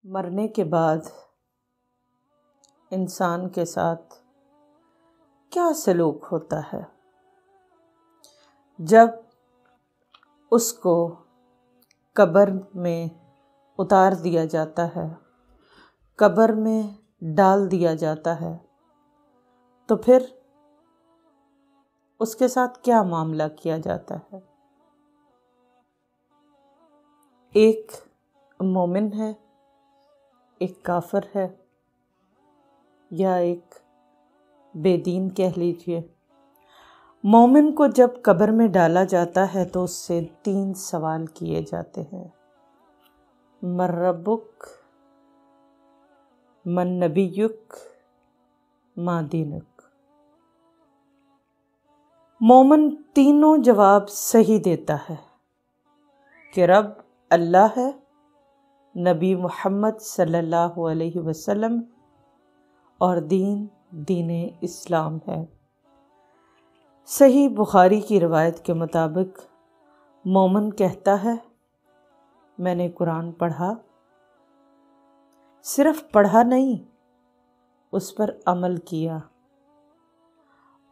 مرنے کے بعد انسان کے ساتھ کیا سلوک ہوتا ہے؟ جب اس کو قبر میں اتار دیا جاتا ہے، قبر میں ڈال دیا جاتا ہے، تو پھر اس کے ساتھ کیا معاملہ کیا جاتا ہے؟ ایک مومن ہے، ایک کافر ہے، یا ایک بے دین کہہ لیجیے۔ مومن کو جب قبر میں ڈالا جاتا ہے تو اس سے 3 سوال کیے جاتے ہیں: من ربک، من نبیک، ما دینک۔ مومن تینوں جواب صحیح دیتا ہے کہ رب اللہ ہے، نبی محمد صلی اللہ علیہ وسلم، اور دین اسلام ہے۔ صحیح بخاری کی روایت کے مطابق مومن کہتا ہے، میں نے قرآن پڑھا، صرف پڑھا نہیں، اس پر عمل کیا،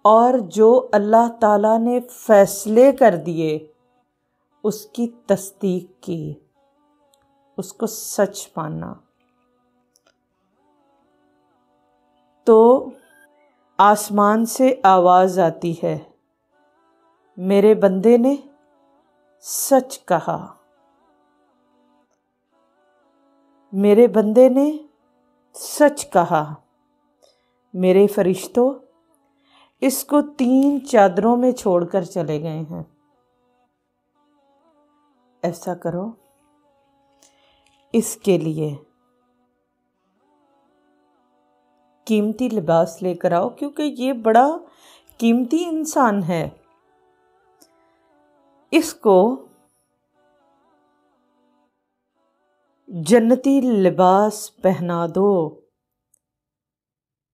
اور جو اللہ تعالیٰ نے فیصلے کر دیے اس کی تصدیق کی، اس کو سچ مانا۔ تو آسمان سے آواز آتی ہے، میرے بندے نے سچ کہا، میرے بندے نے سچ کہا، میرے فرشتوں اس کو 3 چادروں میں چھوڑ کر چلے گئے ہیں۔ ایسا کرو، اس کے لیے قیمتی لباس لے کر آؤ، کیونکہ یہ بڑا قیمتی انسان ہے، اس کو جنتی لباس پہنا دو۔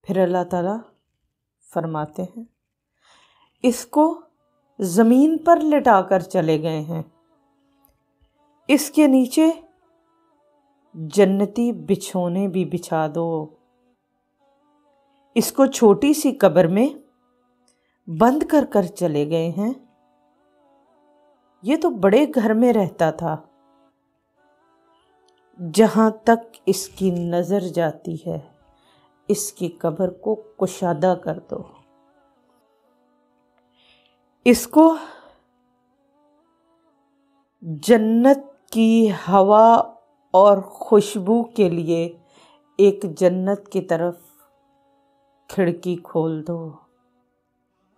پھر اللہ تعالیٰ فرماتے ہیں، اس کو زمین پر لٹا کر چلے گئے ہیں، اس کے نیچے جنتی بچھونے بھی بچھا دو، اس کو چھوٹی سی قبر میں بند کر کر چلے گئے ہیں، یہ تو بڑے گھر میں رہتا تھا، جہاں تک اس کی نظر جاتی ہے اس کی قبر کو کشادہ کر دو، اس کو جنت کی ہوا اور خوشبو کے لیے ایک جنت کی طرف کھڑکی کھول دو،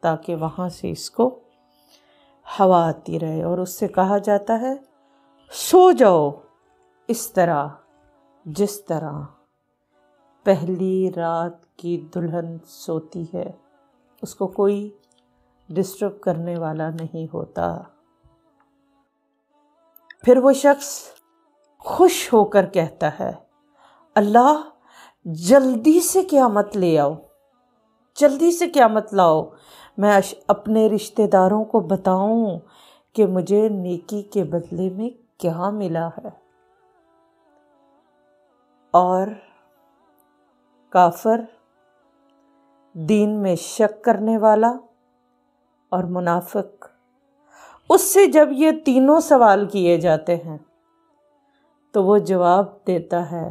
تاکہ وہاں سے اس کو ہوا آتی رہے، اور اس سے کہا جاتا ہے سو جاؤ اس طرح جس طرح پہلی رات کی دلہن سوتی ہے، اس کو کوئی ڈسٹرب کرنے والا نہیں ہوتا۔ پھر وہ شخص خوش ہو کر کہتا ہے، اللہ جلدی سے قیامت لے آؤ، جلدی سے قیامت لاؤ، میں اپنے رشتہ داروں کو بتاؤں کہ مجھے نیکی کے بدلے میں کیا ملا ہے۔ اور کافر، دین میں شک کرنے والا اور منافق، اس سے جب یہ تینوں سوال کیے جاتے ہیں تو وہ جواب دیتا ہے،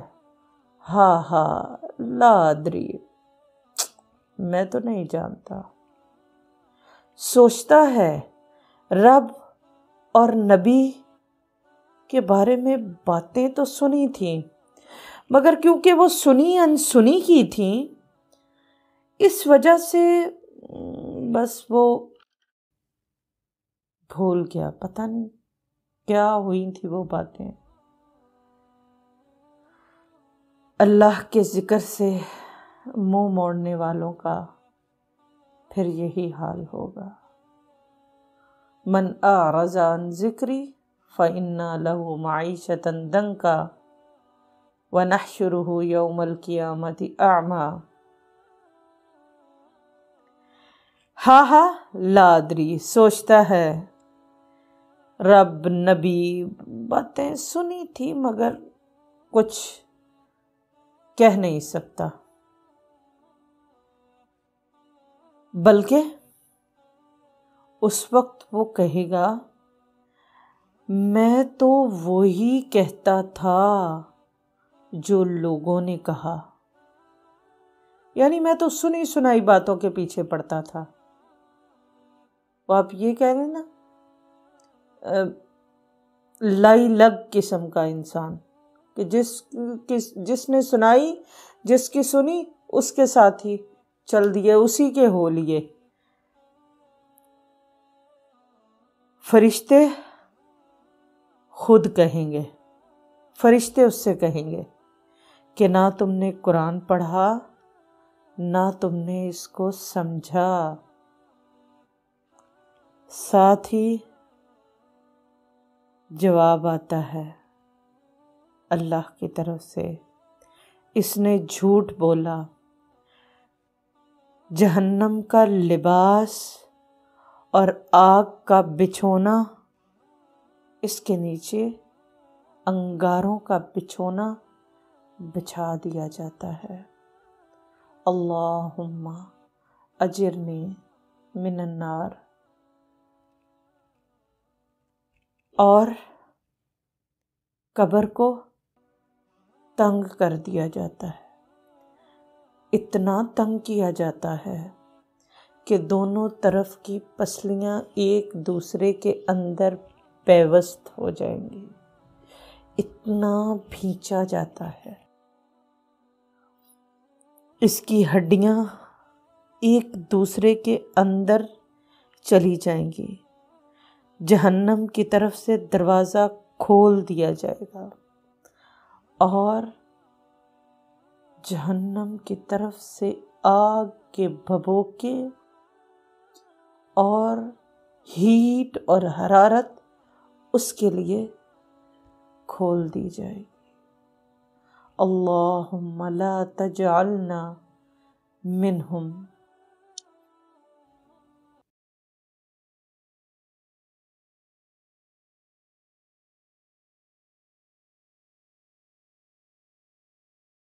ہاں ہاں لا ادری، میں تو نہیں جانتا۔ سوچتا ہے رب اور نبی کے بارے میں باتیں تو سنی تھیں، مگر کیونکہ وہ سنی انسنی کی تھیں، اس وجہ سے بس وہ بھول گیا، پتہ نہیں کیا ہوئی تھی وہ باتیں۔ اللہ کے ذکر سے منہ موڑنے والوں کا پھر یہی حال ہوگا۔ من اعرض عن ذکری فإن له معیشة ضنکا ونحشره یوم القیامة اعمی۔ ہاں ہاں لا ادری، سوچتا ہے رب نبی باتیں سنی تھی، مگر کچھ کہہ نہیں سکتا، بلکہ اس وقت وہ کہے گا میں تو وہی کہتا تھا جو لوگوں نے کہا، یعنی میں تو سنی سنائی باتوں کے پیچھے پڑتا تھا۔ وہ آپ یہ کہہ رہے نا لائی لگ قسم کا انسان کہ جس نے سنائی، جس کی سنی اس کے ساتھ ہی چل دیے، اسی کے ہو لیے۔ فرشتے خود کہیں گے، فرشتے اس سے کہیں گے کہ نہ تم نے قرآن پڑھا، نہ تم نے اس کو سمجھا۔ ساتھ ہی جواب آتا ہے اللہ کی طرف سے، اس نے جھوٹ بولا، جہنم کا لباس اور آگ کا بچھونا، اس کے نیچے انگاروں کا بچھونا بچھا دیا جاتا ہے۔ اللہم اجرنی من النار۔ اور قبر کو تنگ کر دیا جاتا ہے، اتنا تنگ کیا جاتا ہے کہ دونوں طرف کی پسلیاں ایک دوسرے کے اندر پیوست ہو جائیں گی، اتنا بھینچا جاتا ہے۔ اس کی ہڈیاں ایک دوسرے کے اندر چلی جائیں گی، جہنم کی طرف سے دروازہ کھول دیا جائے گا اور جہنم کی طرف سے آگ کے بھبوکے اور ہیٹ اور حرارت اس کے لیے کھول دی جائے گی۔ اللہم لا تجعلنا منہم